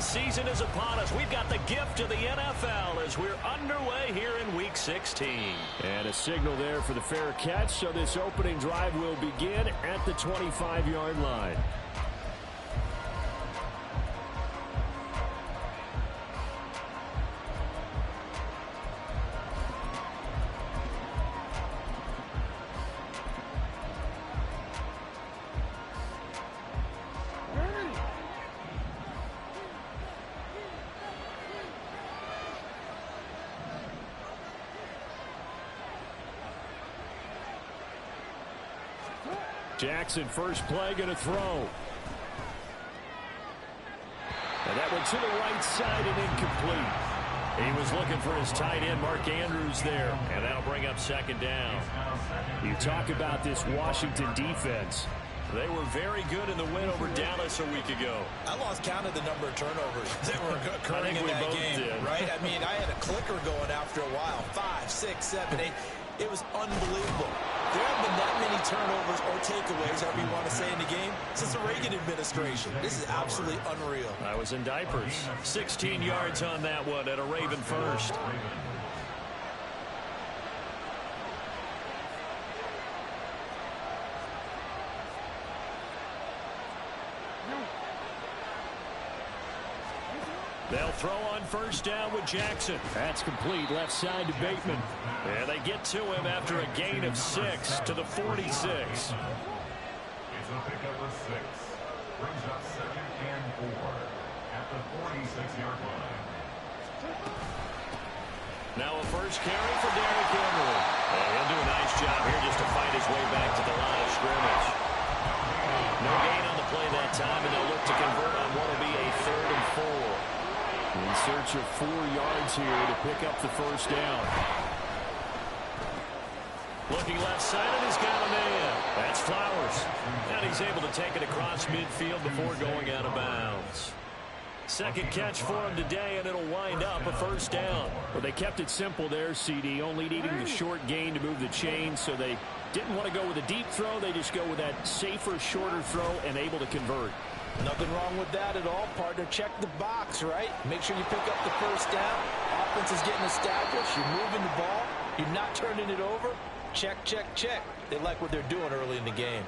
season is upon us. We've got the gift of the NFL as we're underway here in Week 16. And a signal there for the fair catch, so this opening drive will begin at the 25-yard line. Jackson, first play, going to throw. And that one to the right side and incomplete. He was looking for his tight end, Mark Andrews, there. And that'll bring up second down. You talk about this Washington defense. They were very good in the win over Dallas a week ago. I lost count of the number of turnovers that were occurring in that game, right? I mean, I had a clicker going after a while. 5, 6, 7, 8. It was unbelievable. There haven't been that many turnovers or takeaways, however you want to say, in the game since the Reagan administration. This is absolutely unreal. I was in diapers. 16 yards on that one at a Raven first. They'll throw on first down with Jackson. That's complete, left side to Bateman. And they get to him after a gain of 6 to the 46. It's a pickup of 6. Brings up 2nd and 4 at the 46-yard line. Now a first carry for Derrick Henry. He'll do a nice job here just to fight his way back to the line of scrimmage. No gain on the play that time, and they'll look to convert on what will be a 3rd and 4. In search of 4 yards here to pick up the first down. Looking left side, and he's got a man. That's Flowers. And he's able to take it across midfield before going out of bounds. Second catch for him today, and it'll wind up a first down. Well, they kept it simple there, CD, only needing the short gain to move the chain, so they didn't want to go with a deep throw. They just go with that safer, shorter throw and able to convert. Nothing wrong with that at all, partner. Check the box, right? Make sure you pick up the first down. Offense is getting established. You're moving the ball. You're not turning it over. Check, check, check. They like what they're doing early in the game.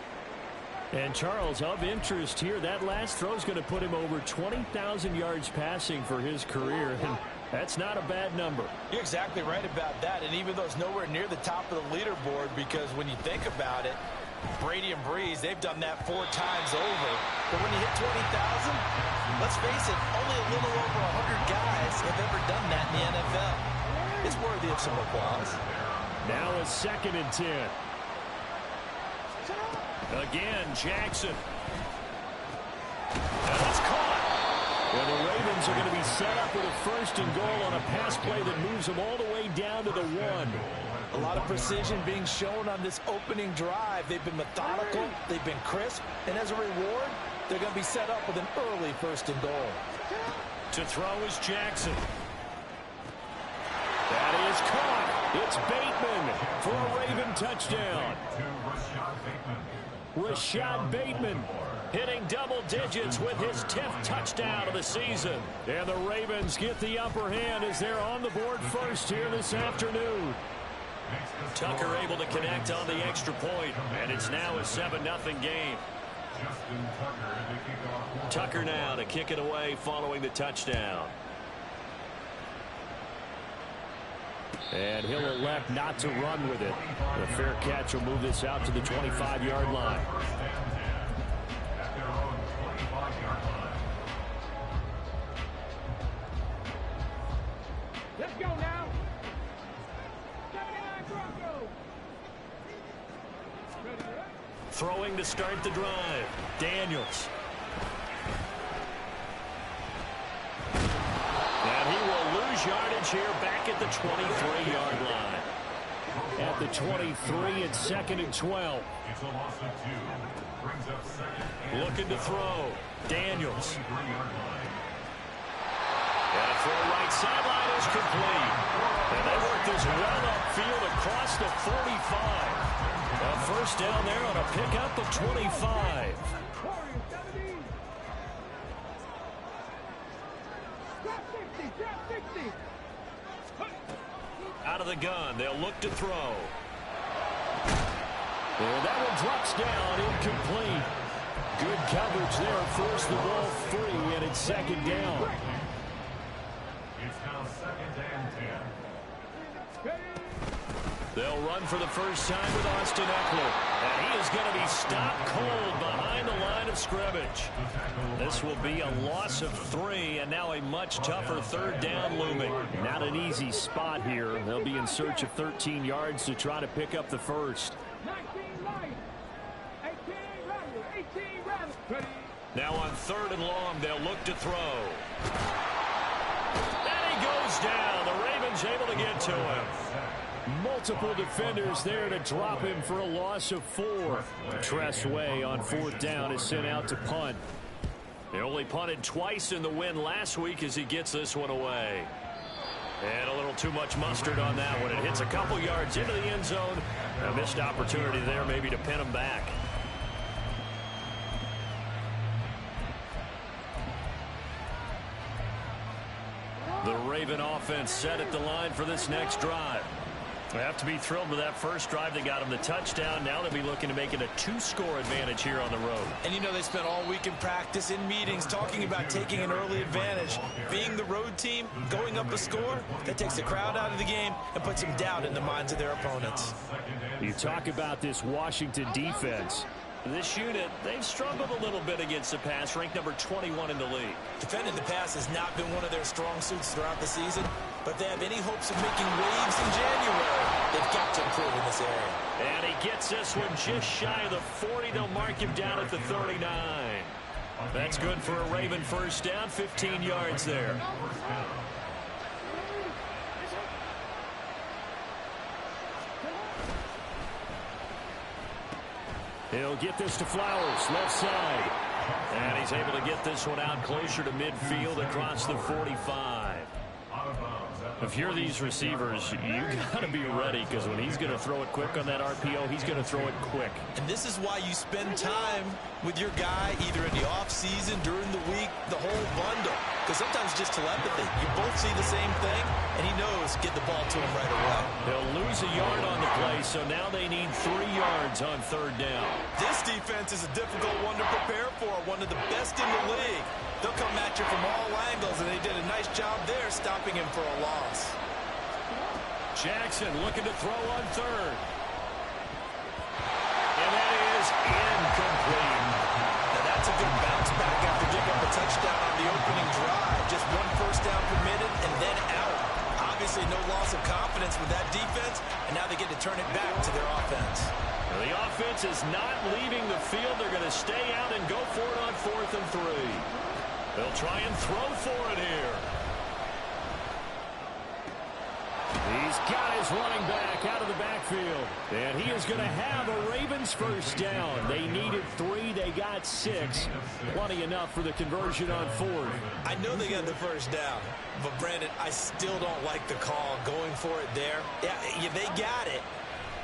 And, Charles, of interest here, that last throw is going to put him over 20,000 yards passing for his career, and that's not a bad number. You're exactly right about that, and even though it's nowhere near the top of the leaderboard, because when you think about it, Brady and Breeze, they've done that 4 times over. But when you hit 20,000, let's face it, only a little over 100 guys have ever done that in the NFL. It's worthy of some applause. Now a 2nd and 10. Again, Jackson. And it's caught. Well, the Ravens are going to be set up with a 1st and goal on a pass play that moves them all the way down to the 1. A lot of precision being shown on this opening drive. They've been methodical. They've been crisp. And as a reward, they're going to be set up with an early 1st and goal. To throw is Jackson. That is caught. It's Bateman for a Raven touchdown. Rashad Bateman hitting double digits with his 10th touchdown of the season. And the Ravens get the upper hand as they're on the board first here this afternoon. Tucker able to connect on the extra point, and it's now a 7-0 game. Tucker now to kick it away following the touchdown. And he'll elect not to run with it. The fair catch will move this out to the 25-yard line. Let's go now. Throwing to start the drive, Daniels. And he will lose yardage here back at the 23-yard line. At the 23, it's 2nd and 12. It's a loss of 2. Brings up 2nd. Looking to throw, Daniels. And a throw right sideline is complete. And they work this well upfield across the 45. A first down there on a pickup of 25. Out of the gun, they'll look to throw. And that one drops down, incomplete. Good coverage there, forced the ball free, and it's second down. It's now second and 10. They'll run for the first time with Austin Eckler. And he is going to be stopped cold behind the line of scrimmage. This will be a loss of 3, and now a much tougher third down looming. Not an easy spot here. They'll be in search of 13 yards to try to pick up the first. Now on 3rd and long, they'll look to throw. And he goes down. The Ravens able to get to him. Multiple defenders there to drop him for a loss of 4. Tress Way on 4th down is sent out to punt. They only punted twice in the win last week as he gets this one away. And a little too much mustard on that one. It hits a couple yards into the end zone. A missed opportunity there maybe to pin him back. The Raven offense set at the line for this next drive. They have to be thrilled with that first drive. They got him the touchdown. Now they'll be looking to make it a 2-score advantage here on the road. And you know they spent all week in practice, in meetings, talking about taking an early advantage. Being the road team, going up a score, that takes the crowd out of the game and puts some doubt in the minds of their opponents. You talk about this Washington defense. This unit, they've struggled a little bit against the pass, ranked number 21 in the league. Defending the pass has not been one of their strong suits throughout the season, but they have any hopes of making waves in January. They've got to improve in this area. And he gets this one just shy of the 40. They'll mark him down at the 39. That's good for a Raven first down, 15 yards there. He'll get this to Flowers, left side. And he's able to get this one out closer to midfield across the 45. If you're these receivers, you got to be ready, because when he's going to throw it quick on that RPO, he's going to throw it quick. And this is why you spend time with your guy either in the offseason, during the week, the whole bundle. Because sometimes just telepathy. You both see the same thing, and he knows get the ball to him right away. They'll lose a yard on the play, so now they need 3 yards on 3rd down. This defense is a difficult one to prepare for, one of the best in the league. They'll come at you from all angles, and they did a nice job there stopping him for a loss. Jackson looking to throw on 3rd. And that is incomplete. Now that's a good bounce back after giving up a touchdown on the opening drive. Just 1 first down permitted and then out. Obviously no loss of confidence with that defense, and now they get to turn it back to their offense. Now the offense is not leaving the field. They're going to stay out and go for it on 4th and 3. They'll try and throw for it here. He's got his running back out of the backfield. And he is going to have a Ravens first down. They needed 3. They got 6. Plenty enough for the conversion on 4th. I know they got the first down, but Brandon, I still don't like the call going for it there. Yeah, they got it.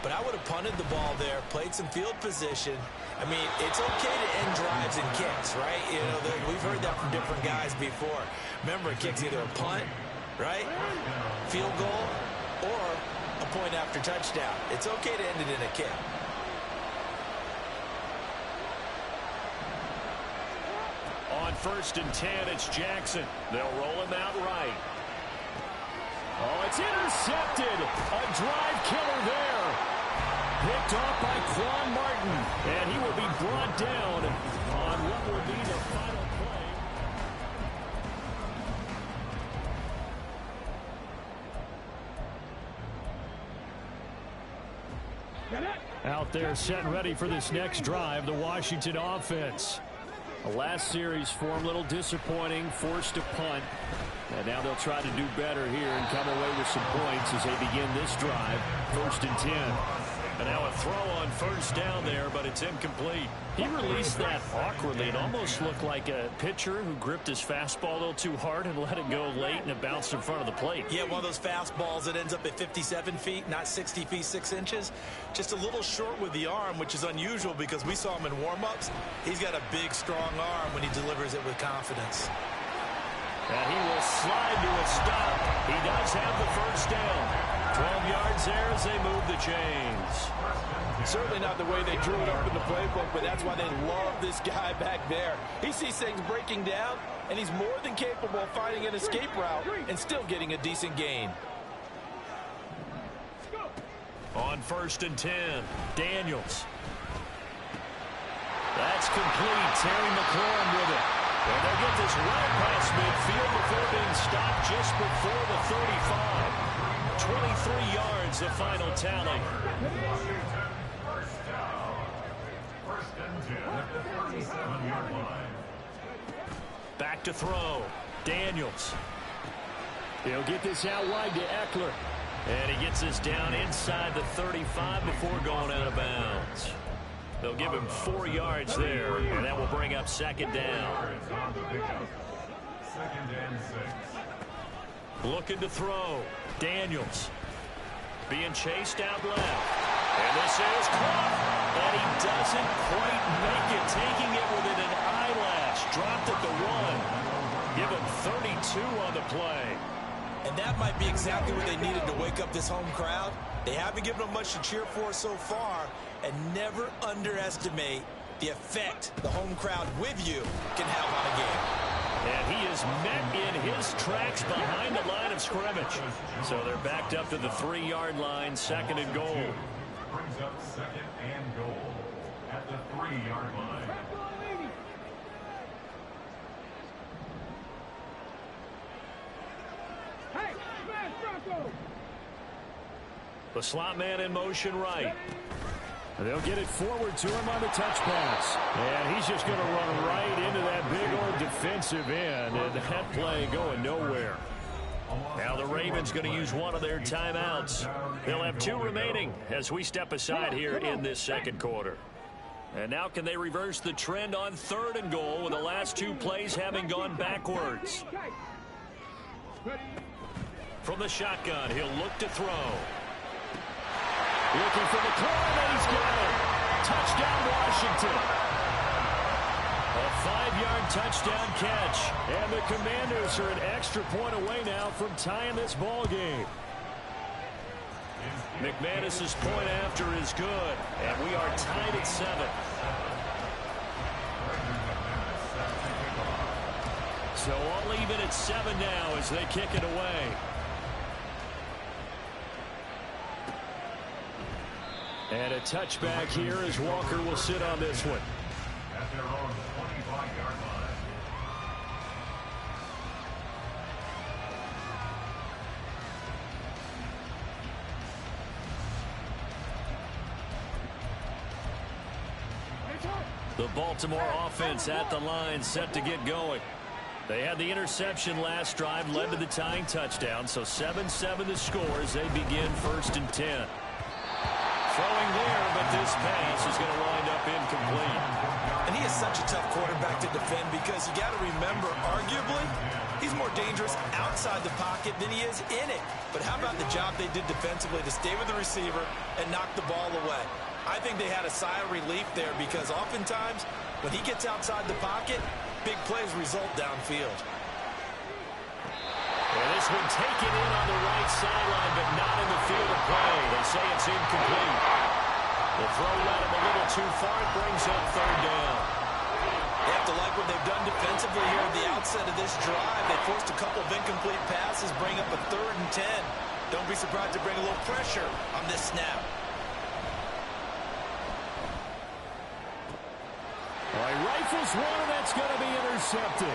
But I would have punted the ball there, played some field position. I mean, it's okay to end drives and kicks, right? You know, we've heard that from different guys before. Remember, a kick's either a punt, right, field goal, or a point after touchdown. It's okay to end it in a kick. On 1st and 10, it's Jackson. They'll roll him out right. Oh, it's intercepted. A drive killer there. Picked off by Quan Martin. And he will be brought down on what will be the final play. Out there set and ready for this next drive, the Washington offense. The last series for him, a little disappointing, forced to punt. And now they'll try to do better here and come away with some points as they begin this drive. 1st and 10. And now a throw on 1st down there, but it's incomplete. He released that awkwardly. It almost looked like a pitcher who gripped his fastball a little too hard and let it go late, and it bounced in front of the plate. Yeah, one of those fastballs that ends up at 57 feet, not 60 feet, 6 inches. Just a little short with the arm, which is unusual because we saw him in warm-ups. He's got a big, strong arm when he delivers it with confidence. And he will slide to a stop. He does have the first down. 12 yards there as they move the chains. Certainly not the way they drew it up in the playbook, but that's why they love this guy back there. He sees things breaking down, and he's more than capable of finding an escape route and still getting a decent gain. On 1st and 10, Daniels. That's complete. Terry McLaurin with it. And they'll get this right past midfield before being stopped just before the 35. 23 yards, the final tally. First down. 1st and 10 at the 37-yard line. Back to throw. Daniels. He'll get this out wide to Eckler. And he gets this down inside the 35 before going out of bounds. They'll give him 4 yards there, and that will bring up 2nd down. 2nd and 6. Looking to throw. Daniels. Being chased out left. And this is caught. And he doesn't quite make it. Taking it within an eyelash. Dropped at the 1. Give him 32 on the play. And that might be exactly what they needed to wake up this home crowd. They haven't given them much to cheer for so far. And never underestimate the effect the home crowd with you can have on a game. And he is met in his tracks behind the line of scrimmage. So they're backed up to the 3-yard line, 2nd and goal. Brings up 2nd and goal at the 3-yard line. The slot man in motion right. They'll get it forward to him on the touch pass. And he's just going to run right into that big old defensive end. And that play going nowhere. Now the Ravens going to use one of their timeouts. They'll have 2 remaining as we step aside here in this 2nd quarter. And now can they reverse the trend on 3rd and goal with the last 2 plays having gone backwards? From the shotgun, he'll look to throw. Looking for the McLaurin, and he's got it. Touchdown, Washington. A 5-yard touchdown catch. And the Commanders are an extra point away now from tying this ball game. McManus's point after is good. And we are tied at 7. So all even at 7 now as they kick it away. And a touchback here as Walker will sit on this one. At their own 25-yard line. The Baltimore offense at the line, set to get going. They had the interception last drive, led to the tying touchdown. So 7-7 the score as they begin 1st and 10. Throwing there, but this pass is going to wind up incomplete. And he is such a tough quarterback to defend because you got to remember, arguably, he's more dangerous outside the pocket than he is in it. But how about the job they did defensively to stay with the receiver and knock the ball away? I think they had a sigh of relief there because oftentimes when he gets outside the pocket, big plays result downfield. And this one taken in on the right sideline, but not in the field of play. They say it's incomplete. The throw led him a little too far. It brings up 3rd down. You have to like what they've done defensively here at the outset of this drive. They forced a couple of incomplete passes, bring up a 3rd and 10. Don't be surprised to bring a little pressure on this snap. All right, rifles one, and that's going to be intercepted.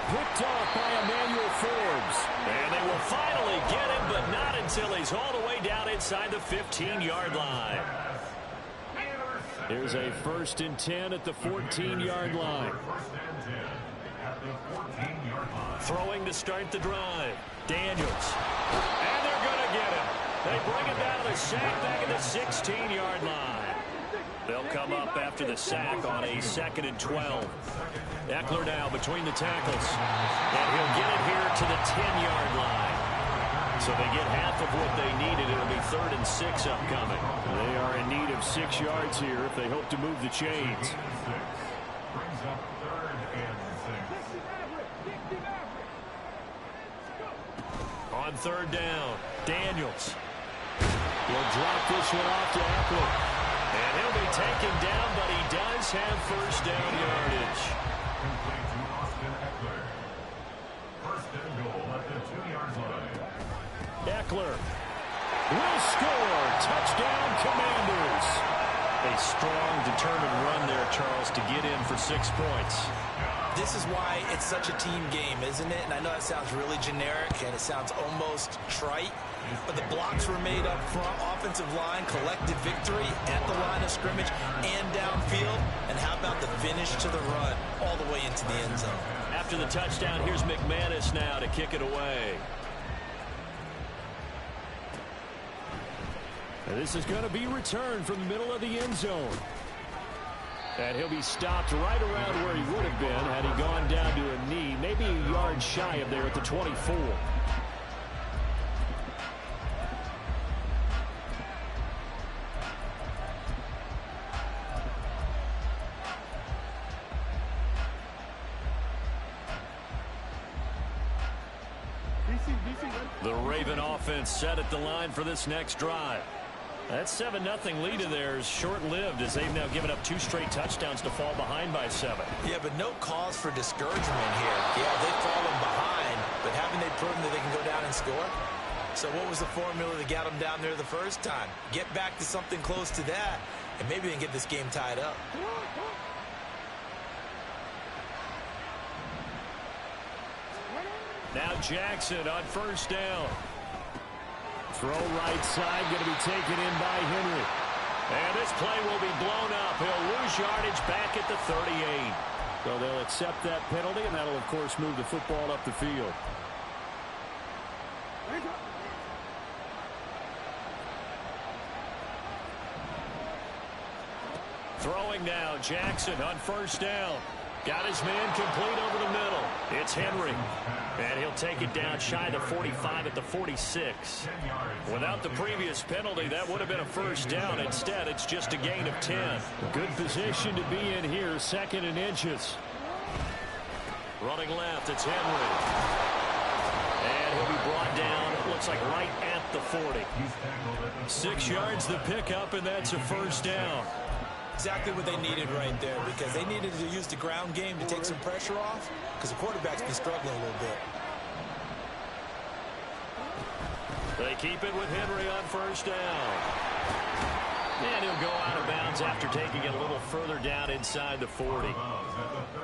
Picked off by Emmanuel Forbes. And they will finally get him, but not until he's all the way down inside the 15-yard line. There's a 1st and 10 at the 14-yard line. Throwing to start the drive. Daniels. And they're going to get him. They bring it down to the sack back at the 16-yard line. They'll come up after the sack on a 2nd and 12. Eckler now between the tackles. And he'll get it here to the 10-yard line. So they get half of what they needed. It'll be 3rd and 6 upcoming. They are in need of 6 yards here if they hope to move the chains. Brings up 3rd and 6. on third down. Daniels will drop this one off to Eckler. And he'll be taken down, but he does have first down yardage. Complete to Austin Eckler. First and goal at the 2-yard line. Eckler will score. Touchdown, Commanders. A strong, determined run there, Charles, to get in for 6 points. This is why it's such a team game, isn't it? And I know that sounds really generic and it sounds almost trite, but the blocks were made up front, offensive line, collective victory at the line of scrimmage and downfield. And how about the finish to the run all the way into the end zone? After the touchdown, here's McManus now to kick it away. And this is going to be returned from the middle of the end zone. And he'll be stopped right around where he would have been had he gone down to a knee, maybe a yard shy of there at the 24. The Raven offense set at the line for this next drive. That 7-0 lead of theirs short-lived as they've now given up 2 straight touchdowns to fall behind by 7. Yeah, but no cause for discouragement here. Yeah, they've fallen behind, but haven't they proven that they can go down and score? So what was the formula that got them down there the first time? Get back to something close to that, and maybe they can get this game tied up. Now Jackson on first down. Throw right side, going to be taken in by Henry. And this play will be blown up. He'll lose yardage back at the 38. So they'll accept that penalty, and that'll, of course, move the football up the field. Throwing now, Jackson on first down. Got his man complete over the middle. It's Henry. And he'll take it down shy of the 45 at the 46. Without the previous penalty, that would have been a first down. Instead, it's just a gain of 10. Good position to be in here, 2nd and inches. Running left, it's Henry. And he'll be brought down, it looks like right at the 40. 6 yards the pickup, and that's a first down. Exactly what they needed right there, because they needed to use the ground game to take some pressure off, because the quarterback's been struggling a little bit. They keep it with Henry on first down. And he'll go out of bounds after taking it a little further down inside the 40.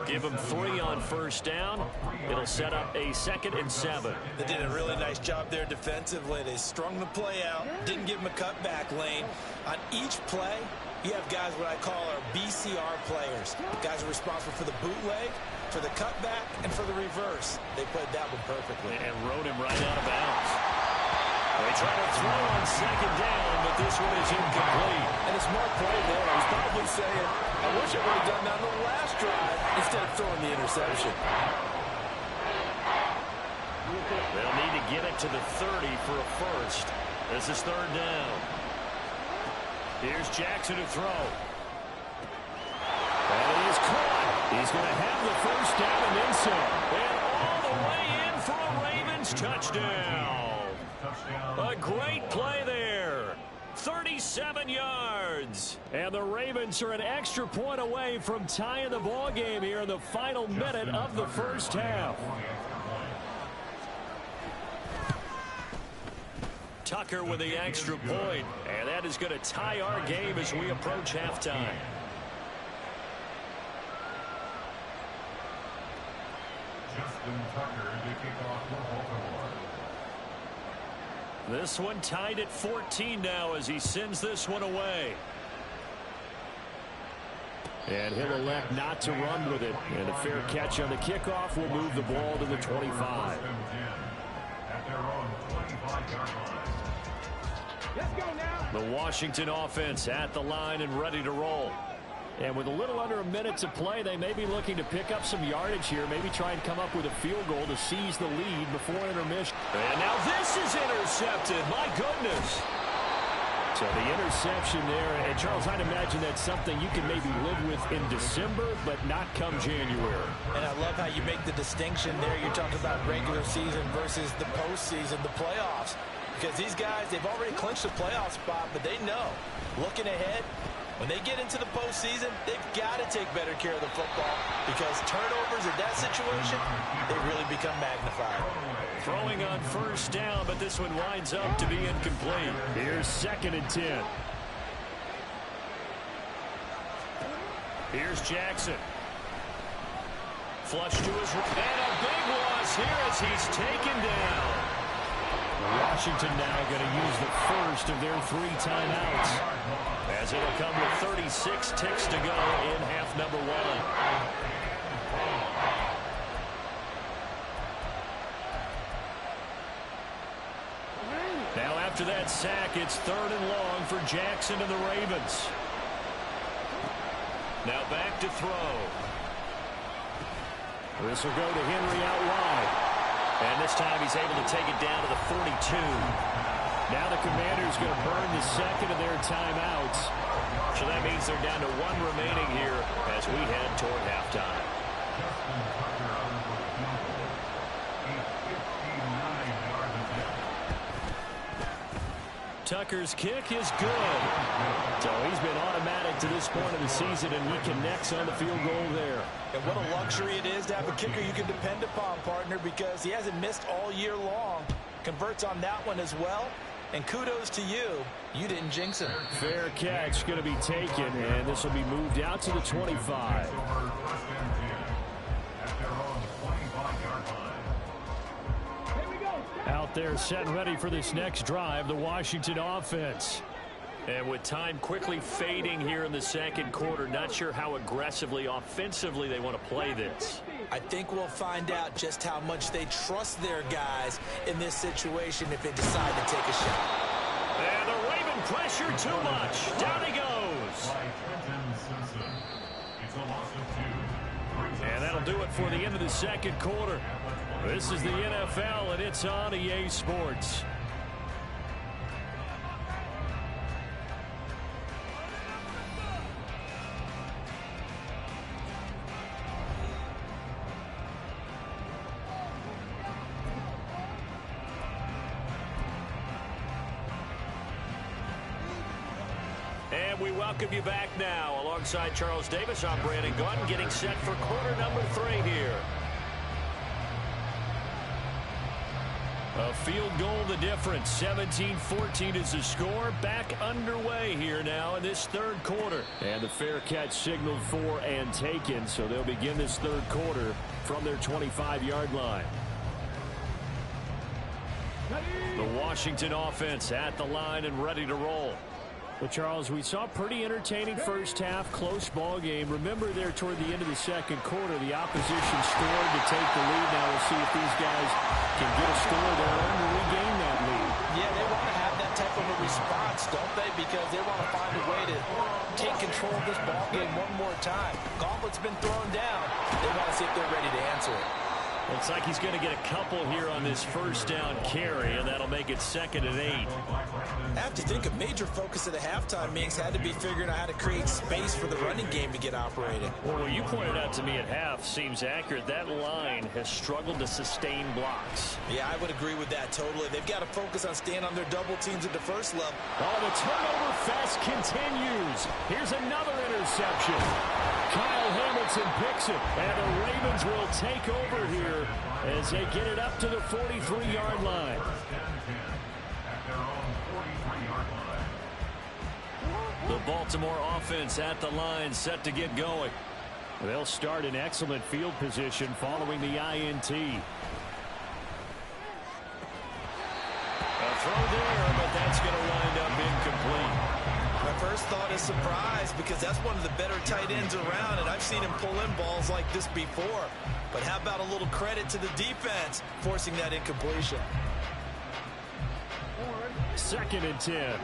Give him 3 on first down. It'll set up a 2nd and 7. They did a really nice job there defensively. They strung the play out, didn't give him a cutback lane. On each play, you have guys what I call our BCR players. Guys are responsible for the bootleg, for the cutback, and for the reverse. They played that one perfectly. And rode him right out of bounds. They try to throw on 2nd down, but this one is incomplete. And a smart play there. He's probably saying, I wish I would have done that on the last drive instead of throwing the interception. They'll need to get it to the 30 for a first. This is 3rd down. Here's Jackson to throw. And he is caught. He's going to have the first down and then some. And all the way in for a Ravens touchdown. A great play there. 37 yards. And the Ravens are an extra point away from tying the ball game here in the final minute of the first half. Tucker with the extra point, and that is going to tie our game as we approach halftime. Justin Tucker to kick off for Baltimore. This one tied at 14 now as he sends this one away. And he'll elect not to run with it. And a fair catch on the kickoff will move the ball to the 25. At their own 25-yard line. The Washington offense at the line and ready to roll. And with a little under a minute to play, they may be looking to pick up some yardage here, maybe try and come up with a field goal to seize the lead before intermission. And now this is intercepted. My goodness. So the interception there, and Charles, I'd imagine that's something you can maybe live with in December, but not come January. And I love how you make the distinction there. You're talking about regular season versus the postseason, the playoffs. Because these guys, they've already clinched a playoff spot, but they know, looking ahead, when they get into the postseason, they've got to take better care of the football because turnovers in that situation, they really become magnified. Throwing on first down, but this one winds up to be incomplete. Here's 2nd and 10. Here's Jackson. Flush to his right. And a big loss here as he's taken down. Washington now going to use the first of their 3 timeouts, as it'll come with 36 ticks to go in half number 1. Now after that sack, it's 3rd and long for Jackson and the Ravens. Now back to throw. This will go to Henry out wide. And this time he's able to take it down to the 42. Now the Commanders going to burn the 2nd of their timeouts. So that means they're down to 1 remaining here as we head toward halftime. Tucker's kick is good. So he's been automatic to this point of the season, and he connects on the field goal there. And what a luxury it is to have a kicker you can depend upon, partner, because he hasn't missed all year long. Converts on that one as well. And kudos to you. You didn't jinx him. Fair catch going to be taken, and this will be moved out to the 25. Out there set and ready for this next drive, the Washington offense. And with time quickly fading here in the 2nd quarter, not sure how aggressively, offensively they want to play this. I think we'll find out just how much they trust their guys in this situation if they decide to take a shot. And the Raven pressure too much. Down he goes. And that'll do it for the end of the 2nd quarter. This is the NFL, and it's on EA Sports. And we welcome you back now. Alongside Charles Davis, I'm Brandon Gaudin, getting set for quarter number 3 here. A field goal the difference. 17-14 is the score. Back underway here now in this 3rd quarter. And the fair catch signaled for and taken, so they'll begin this 3rd quarter from their 25-yard line. The Washington offense at the line and ready to roll. Well, Charles, we saw a pretty entertaining first half, close ball game. Remember there toward the end of the 2nd quarter, the opposition scored to take the lead. Now we'll see if these guys can get a score of their own to regain that lead. Yeah, they want to have that type of a response, don't they? Because they want to find a way to take control of this ball game one more time. Gauntlet's been thrown down. They want to see if they're ready to answer it. Looks like he's going to get a couple here on this first down carry, and that'll make it 2nd and 8. I have to think a major focus of the halftime meetings had to be figuring out how to create space for the running game to get operating. Well, what you pointed out to me at half seems accurate. That line has struggled to sustain blocks. Yeah, I would agree with that totally. They've got to focus on staying on their double teams at the first level. Oh, the turnover fest continues. Here's another interception. Kyle Hamilton picks it, and the Ravens will take over here as they get it up to the 43-yard line. The Baltimore offense at the line, set to get going. They'll start in excellent field position following the INT. A throw there, but that's going to wind up incomplete. My first thought is surprise because that's one of the better tight ends around, and I've seen him pull in balls like this before. But how about a little credit to the defense forcing that incompletion? 2nd and 10.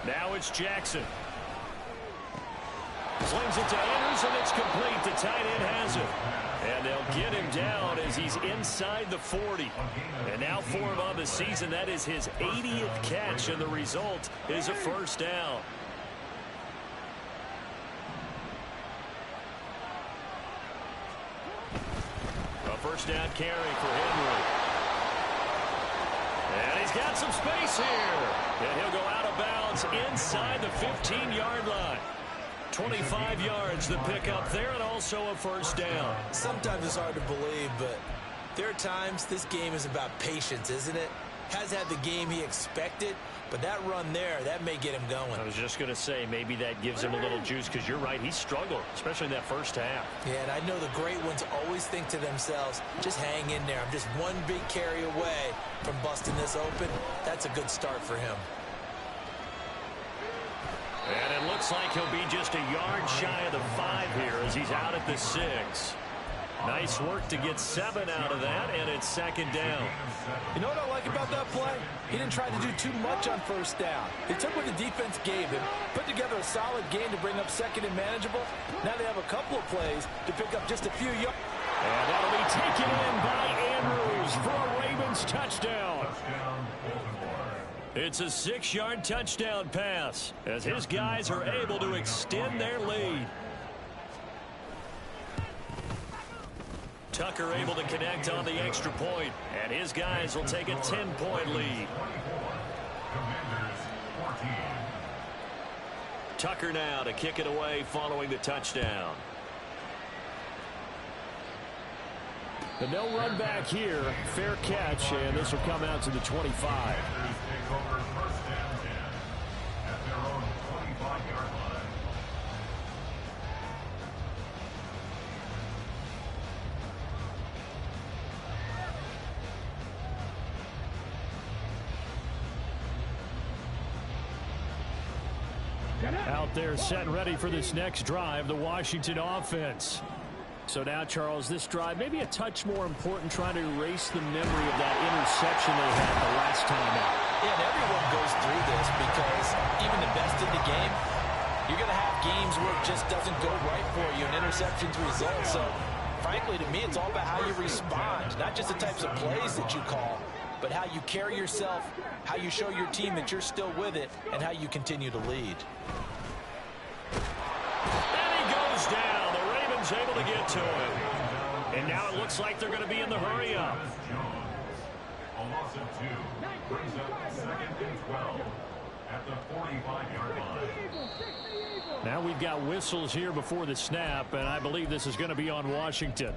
Now it's Jackson. Slings it to Andrews, and it's complete. The tight end has it. And they'll get him down as he's inside the 40. And now for him on the season, that is his 80th catch, and the result is a first down. A first down carry for Henry. And he's got some space here. And he'll go out of bounds inside the 15-yard line. 25 yards the pickup there, and also a first down. Sometimes it's hard to believe, but there are times this game is about patience, isn't it? Has had the game he expected, but that run there, that may get him going. I was just going to say, maybe that gives him a little juice, because you're right, he struggled, especially in that first half. Yeah, and I know the great ones always think to themselves, just hang in there. I'm just one big carry away from busting this open. That's a good start for him. And it looks like he'll be just a yard shy of the 5 here as he's out at the 6. Nice work to get 7 out of that, and it's second down. You know what I like about that play? He didn't try to do too much on first down. He took what the defense gave him, put together a solid game to bring up second and manageable. Now they have a couple of plays to pick up just a few yards. And that'll be taken in by Andrews for a Ravens touchdown. It's a 6-yard touchdown pass as his guys are able to extend their lead. Tucker able to connect on the extra point, and his guys will take a 10-point lead. Tucker now to kick it away following the touchdown. And they'll run back here. Fair catch, and this will come out to the 25. Out there set and ready for this next drive, the Washington offense. So now, Charles, this drive maybe a touch more important, trying to erase the memory of that interception they had the last time out. Yeah, and everyone goes through this because even the best in the game, you're going to have games where it just doesn't go right for you and interceptions result. So, frankly, to me, it's all about how you respond, not just the types of plays that you call, but how you carry yourself, how you show your team that you're still with it, and how you continue to lead. And he goes down. The Ravens able to get to him. And now it looks like they're going to be in the hurry-up. A loss of 2 brings up second and 12 at the 45-yard line. Now we've got whistles here before the snap, and I believe this is going to be on Washington.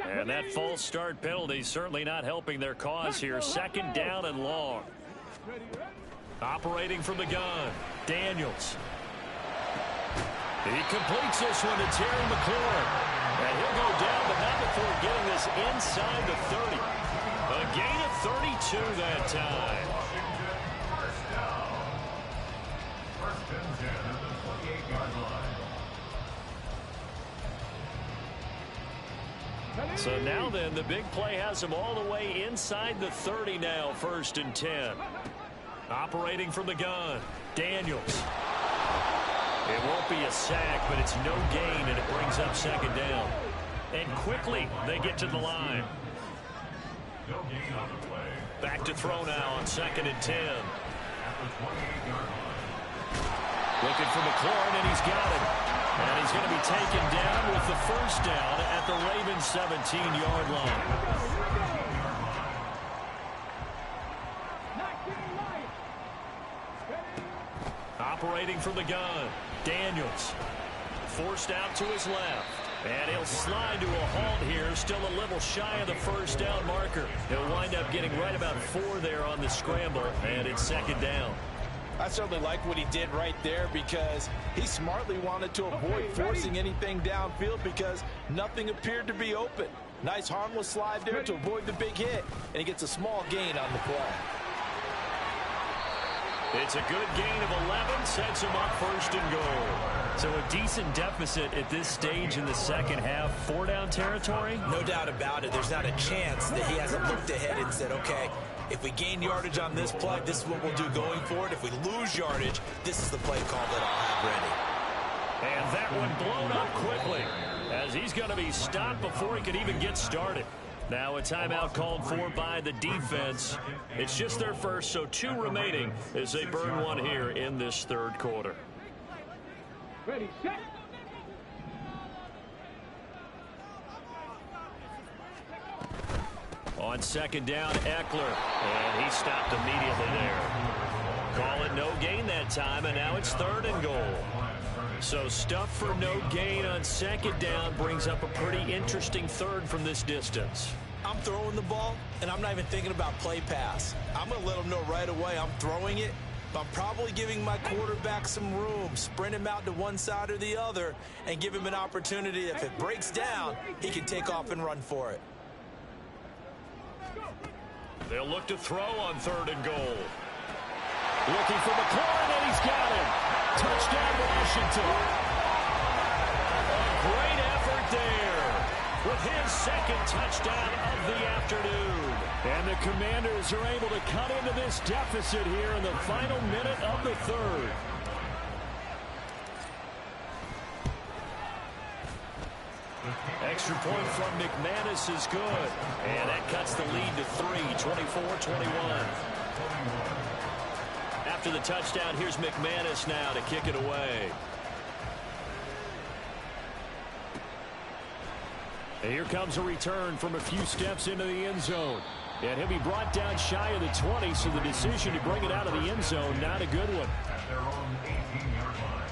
And that false start penalty certainly not helping their cause here. Second down and long. Operating from the gun, Daniels. He completes this one to Terry McLaurin. And he'll go down, but not before getting this inside the 30. A gain of 32 that time. First down. First and 10 at the 28-yard line. So now then, the big play has him all the way inside the 30 now, first and 10. Operating from the gun, Daniels. It won't be a sack, but it's no gain, and it brings up second down. And quickly, they get to the line. No gain on the play. Back to throw now on second and 10. At the 28-yard line. Looking for McLaurin, and he's got it. And he's going to be taken down with the first down at the Ravens' 17-yard line. Operating from the gun, Daniels. Forced out to his left. And he'll slide to a halt here, still a little shy of the first down marker. He'll wind up getting right about 4 there on the scramble, and it's second down. I certainly like what he did right there because he smartly wanted to avoid forcing anything downfield because nothing appeared to be open. Nice harmless slide there to avoid the big hit, and he gets a small gain on the play. It's a good gain of 11, sets him up first and goal. So a decent deficit at this stage in the second half. 4-down territory? No doubt about it. There's not a chance that he hasn't looked ahead and said, okay, if we gain yardage on this play, this is what we'll do going forward. If we lose yardage, this is the play call that I'll have ready. And that one blown up quickly as he's going to be stopped before he could even get started. Now a timeout called for by the defense. It's just their first, so 2 remaining as they burn one here in this third quarter. Ready, set. On second down, Eckler, and he stopped immediately there. Call it no gain that time, and now it's 3rd and goal. So stuff for no gain on second down brings up a pretty interesting third from this distance. I'm throwing the ball, and I'm not even thinking about play pass. I'm going to let them know right away I'm throwing it, but I'm probably giving my quarterback some room, sprint him out to one side or the other, and give him an opportunity. If it breaks down, he can take off and run for it. They'll look to throw on 3rd and goal. Looking for McLaurin, and he's got him. Touchdown, Washington. A great effort there with his 2nd touchdown of the afternoon. And the Commanders are able to cut into this deficit here in the final minute of the 3rd. Extra point from McManus is good. And that cuts the lead to 3, 24-21. After the touchdown, here's McManus now to kick it away. And here comes a return from a few steps into the end zone. And he'll be brought down shy of the 20, so the decision to bring it out of the end zone, not a good one. At their own 18-yard line.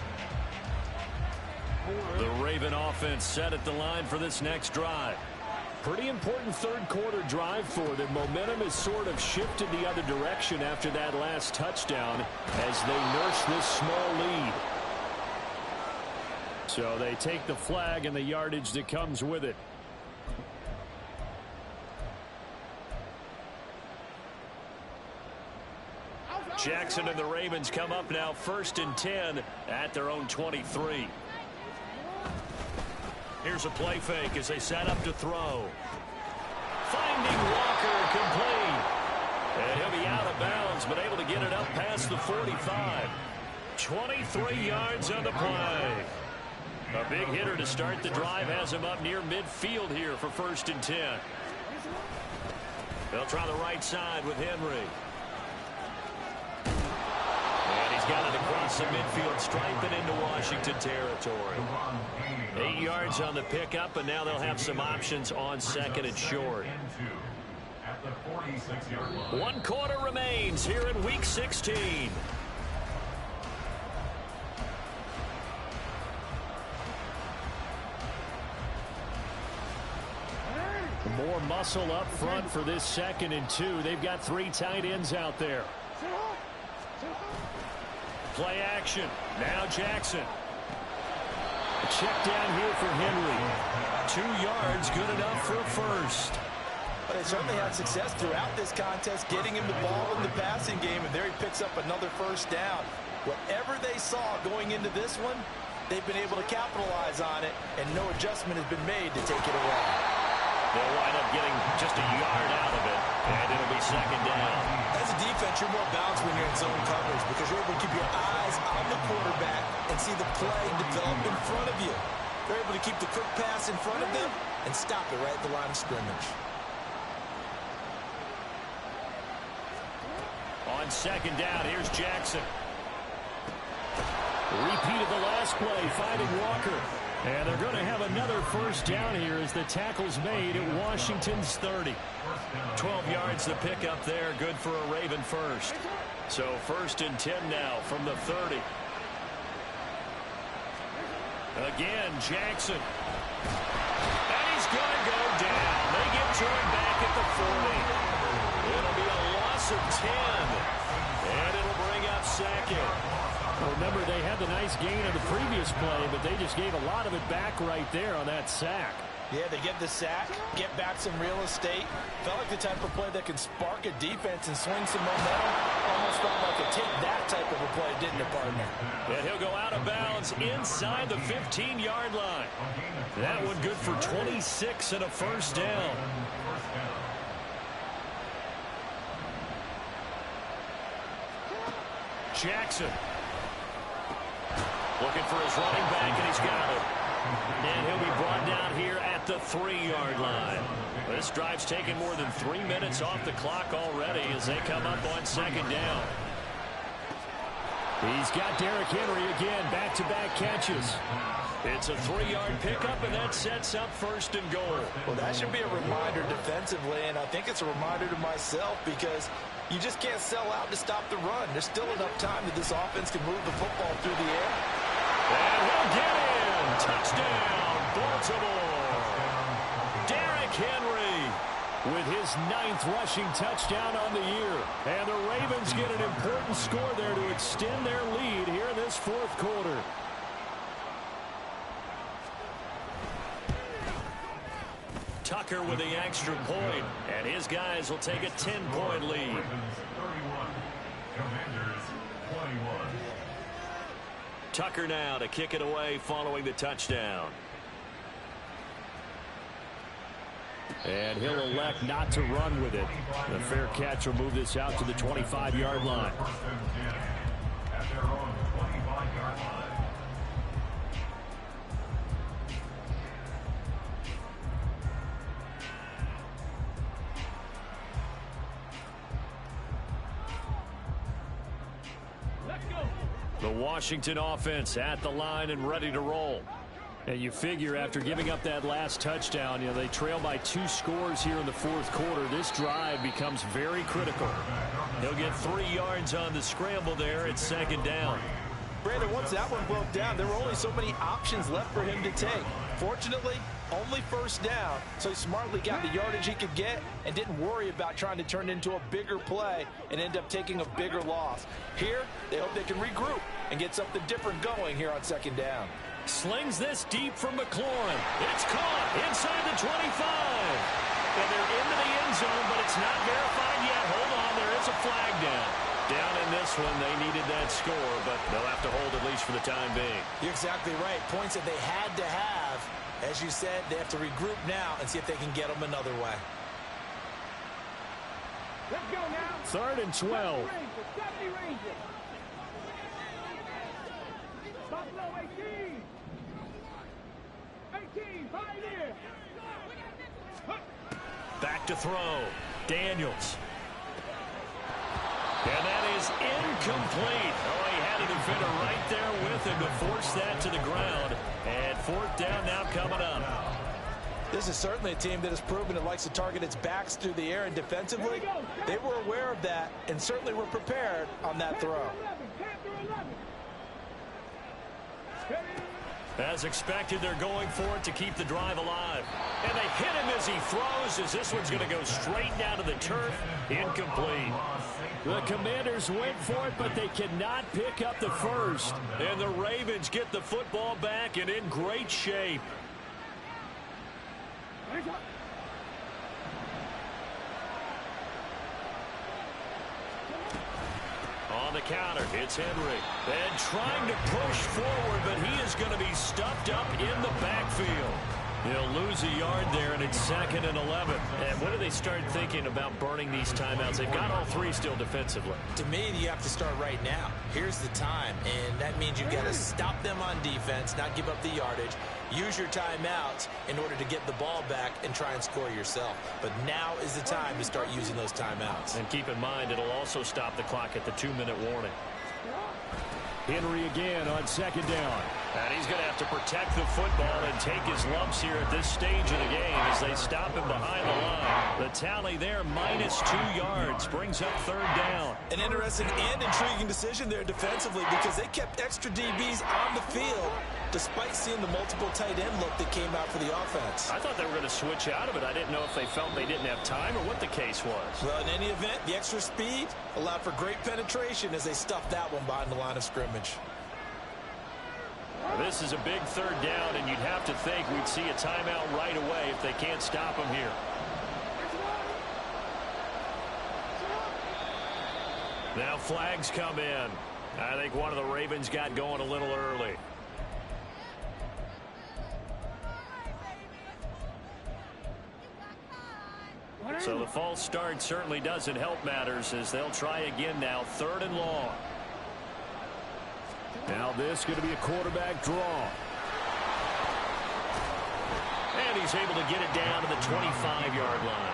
The Raven offense set at the line for this next drive. Pretty important third quarter drive for them. Momentum has sort of shifted the other direction after that last touchdown as they nurse this small lead. So they take the flag and the yardage that comes with it. Jackson and the Ravens come up now 1st and 10 at their own 23. Here's a play fake as they set up to throw. Finding Walker complete. And he'll be out of bounds, but able to get it up past the 45. 23 yards on the play. A big hitter to start the drive has him up near midfield here for 1st and 10. They'll try the right side with Henry. And he's got it across the midfield stripe and into Washington territory. 8 yards on the pickup, and now they'll have some options on 2nd and short. At the 46-yard line. 1 quarter remains here in Week 16. More muscle up front for this 2nd and 2. They've got 3 tight ends out there. Play action. Now Jackson. A check down here for Henry. 2 yards, good enough for a first. But they certainly had success throughout this contest, getting him the ball in the passing game, and there he picks up another first down. Whatever they saw going into this one, they've been able to capitalize on it, and no adjustment has been made to take it away. They'll wind up getting just a yard out of it, and it'll be 2nd down. As a defense, you're more balanced when you're in zone coverage because you're able to keep your eyes on the quarterback and see the play develop in front of you. They're able to keep the quick pass in front of them and stop it right at the line of scrimmage. On 2nd down, here's Jackson. Repeat of the last play, finding Walker. And they're going to have another first down here as the tackle's made at Washington's 30. 12 yards to pick up there, good for a Raven first. So 1st and 10 now from the 30. Again, Jackson. And he's going to go down. They get joined back at the 40. It'll be a loss of 10. And it'll bring up 2nd. Remember, they had the nice gain of the previous play, but they just gave a lot of it back right there on that sack. Yeah, they get the sack, get back some real estate. Felt like the type of play that can spark a defense and swing some momentum. Almost felt like a take that type of a play, didn't it, partner? And he'll go out of bounds inside the 15-yard line. That one good for 26 and a first down. Jackson. Looking for his running back, and he's got it. And he'll be brought down here at the 3-yard line. This drive's taken more than 3 minutes off the clock already as they come up on second down. He's got Derrick Henry again, back-to-back catches. It's a 3-yard pickup, and that sets up first and goal. Well, that should be a reminder defensively, and I think it's a reminder to myself because you just can't sell out to stop the run. There's still enough time that this offense can move the football through the air. And he'll get in. Touchdown, Baltimore. Derrick Henry with his 9th rushing touchdown on the year. And the Ravens get an important score there to extend their lead here in this 4th quarter. Tucker with the extra point, and his guys will take a 10-point lead. 31, Commanders 21. Tucker now to kick it away following the touchdown. And he'll elect not to run with it. The fair catch will move this out to the 25-yard line. At their own 25-yard line. The Washington offense at the line and ready to roll. And you figure after giving up that last touchdown, they trail by 2 scores here in the 4th quarter. This drive becomes very critical. He'll get 3 yards on the scramble there at second down. Brandon, once that one broke down, there were only so many options left for him to take. Fortunately, only first down, so he smartly got the yardage he could get and didn't worry about trying to turn it into a bigger play and end up taking a bigger loss. Here, they hope they can regroup and get something different going here on second down. Slings this deep from McLaurin. It's caught inside the 25. And they're into the end zone, but it's not verified yet. Hold on, there is a flag down. Down in this one, they needed that score, but they'll have to hold at least for the time being. You're exactly right. Points that they had to have. As you said, they have to regroup now and see if they can get them another way. Let's go now. 3rd and 12. 70 Rangers. Buffalo 18. 18, Pioneer. Back to throw. Daniels. And that is incomplete. Oh, he had a defender right there with him to force that to the ground. And 4th down now coming up. This is certainly a team that has proven it likes to target its backs through the air, and defensively, they were aware of that and certainly were prepared on that throw. As expected, they're going for it to keep the drive alive. And they hit him as he throws, as this one's going to go straight down to the turf. Incomplete. The Commanders went for it, but they cannot pick up the first. And the Ravens get the football back and in great shape. On the counter, it's Henry. And trying to push forward, but he is going to be stuffed up in the backfield. They'll lose a yard there, and it's 2nd and 11. And when do they start thinking about burning these timeouts? They've got all 3 still defensively. To me, you have to start right now. Here's the time, and that means you've got to stop them on defense, not give up the yardage. Use your timeouts in order to get the ball back and try and score yourself. But now is the time to start using those timeouts. And keep in mind, it'll also stop the clock at the 2-minute warning. Henry again on second down. And he's going to have to protect the football and take his lumps here at this stage of the game as they stop him behind the line. The tally there, -2 yards, brings up 3rd down. An interesting and intriguing decision there defensively because they kept extra DBs on the field despite seeing the multiple tight end look that came out for the offense. I thought they were going to switch out of it. I didn't know if they felt they didn't have time or what the case was. Well, in any event, the extra speed allowed for great penetration as they stuffed that one behind the line of scrimmage. This is a big third down, and you'd have to think we'd see a timeout right away if they can't stop him here. Now flags come in. I think one of the Ravens got going a little early. So the false start certainly doesn't help matters as they'll try again now, 3rd and long. Now this going to be a quarterback draw. And he's able to get it down to the 25-yard line.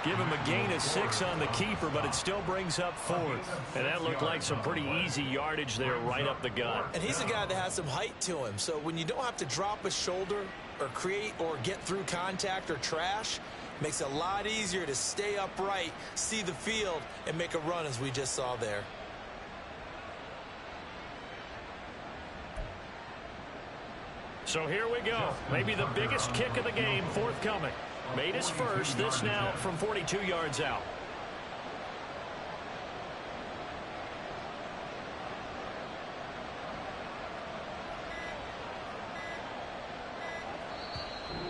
Give him a gain of 6 on the keeper, but it still brings up 4th. And that looked like some pretty easy yardage there right up the gut. And he's a guy that has some height to him. So when you don't have to drop a shoulder or create or get through contact or trash, makes it a lot easier to stay upright, see the field, and make a run as we just saw there. So here we go. Maybe the biggest kick of the game forthcoming. Made his first. This now from 42 yards out.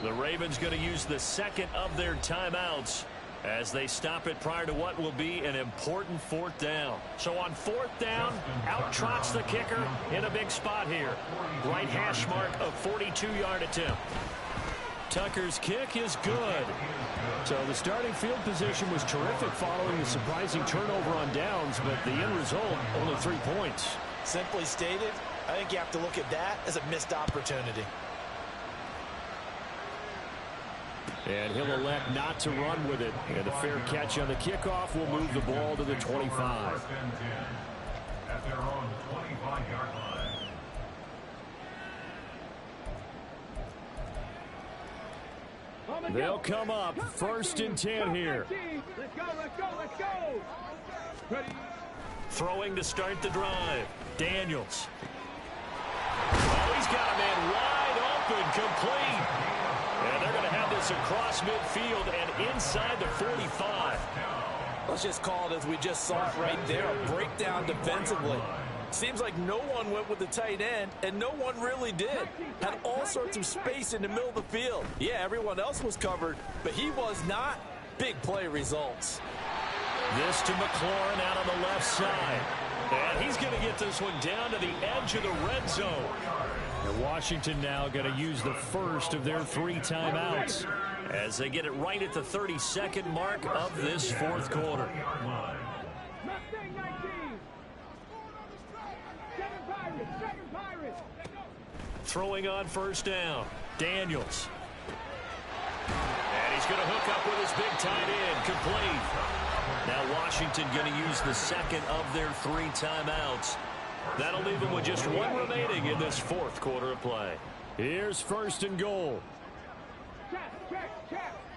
The Ravens going to use the second of their timeouts as they stop it prior to what will be an important 4th down. So on 4th down, out trots the kicker in a big spot here. Right hash mark of 42-yard attempt. Tucker's kick is good. So the starting field position was terrific following the surprising turnover on downs, but the end result, only 3 points. Simply stated, I think you have to look at that as a missed opportunity. And he'll elect not to run with it. And a fair catch on the kickoff will move the ball to the 25. At their own 25-yard line. They'll come up 1st and 10 here. Let's go, let's go, let's go. Ready. Throwing to start the drive. Daniels. Oh, he's got a man wide open, complete. And they're going to have this across midfield and inside the 45. Let's just call it as we just saw it right there, a breakdown defensively. Seems like no one went with the tight end, and no one really did. Had all sorts of space in the middle of the field. Yeah, everyone else was covered, but he was not. Big play results. This to McLaurin out on the left side. And he's going to get this one down to the edge of the red zone. And Washington now going to use the first of their 3 timeouts as they get it right at the 32nd mark of this 4th quarter. Mustang 19. Second Pirates. Throwing on 1st down. Daniels. And he's going to hook up with his big tight end. Complete. Now Washington going to use the second of their 3 timeouts. That'll leave them with just 1 remaining in this 4th quarter of play. Here's 1st and goal. Check.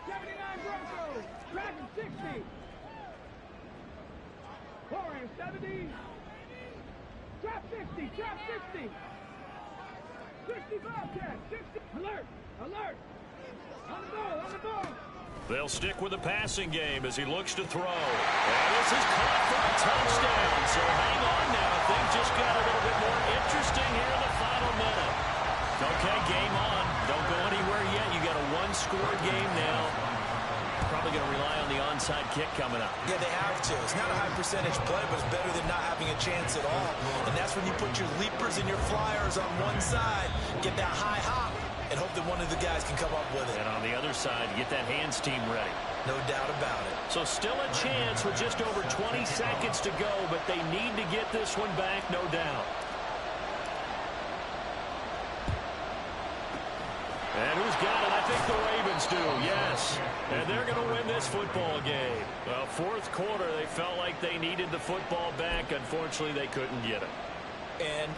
79 Broncos. Dragon 60. Warren 70. Trap 60. 60 Bobcat. 60. Alert. On the ball. They'll stick with the passing game as he looks to throw. And this is caught for a touchdown. So hang on now. Things just got a little bit more interesting here in the final minute. Okay, game on. Don't go anywhere yet. You got a 1-score game now. Probably going to rely on the onside kick coming up. Yeah, they have to. It's not a high percentage play, but it's better than not having a chance at all. And that's when you put your leapers and your flyers on one side, get that high hop, and hope that one of the guys can come up with it. And on the other side, get that hands team ready. No doubt about it. So still a chance with just over 20 seconds to go, but they need to get this one back, no doubt. And who's got it? I think the Ravens do, yes. And they're going to win this football game. Well, 4th quarter, they felt like they needed the football back. Unfortunately, they couldn't get it. And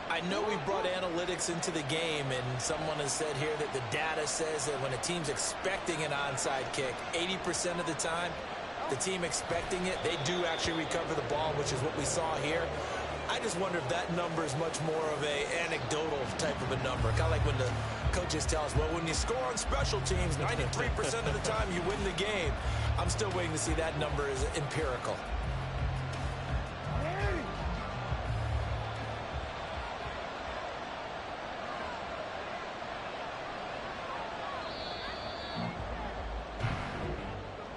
I know we brought analytics into the game, and someone has said here that the data says that when a team's expecting an onside kick, 80% of the time, the team expecting it, they do actually recover the ball, which is what we saw here. I just wonder if that number is much more of a anecdotal type of a number. Kind of like when the coaches tell us, well, when you score on special teams, 93% of the time you win the game. I'm still waiting to see that number is empirical.